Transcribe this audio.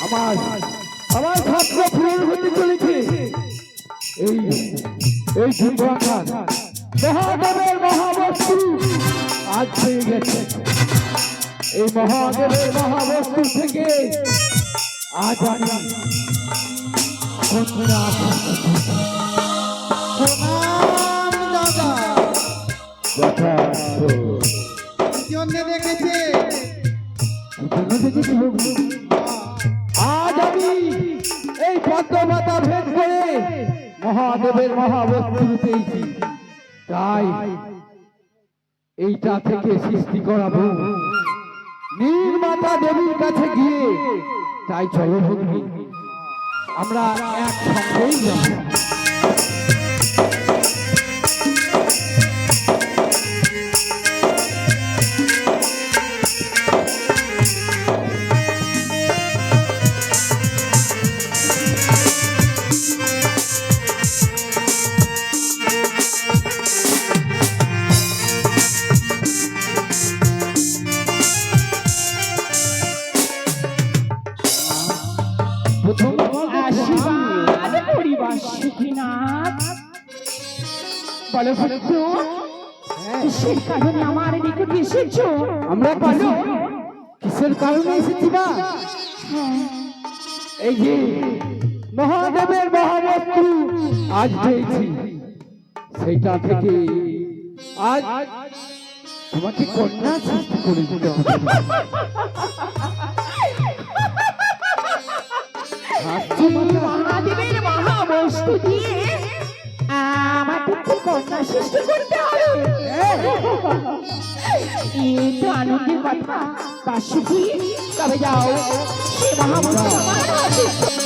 আমার আমার ছাত্র ফুলের হতে চলেছে এই এই যুবরাখান মহাদেবের মহাবস্তু আজ পেয়ে গেছে। এই মহাদেবের মহাবস্তু থেকে আজ আমি দেখেছে আজ আমি এই পদ্মমাতা ভেদ করে মহাদেবের মহাবস্তু পেয়েছি, তাই এইটা থেকে সৃষ্টি করাবো নীলমাতা দেবীর কাছে গিয়ে। তাই চলো ভগ্নী, আমরা একসঙ্গেই যাব। বলো ভক্ত, কিসের কারণে আমার নিকটে এসেছো? আমরা বলো কিসের কারণে এসেছি বা? এই যে মহাদেবের মহাবস্তু আজ পেয়েছি, সেইটা থেকে আজ তোমাকে কন্যা সৃষ্টি করে দিতে হবে। মহাদেবের মহাবস্তু দিয়ে আমাকে কন্যা সৃষ্টি করতে হবে। এই তো আনন্দের কথা। বাসুকি, তবে যাও, সে মহাবস্তু আমার হাতে।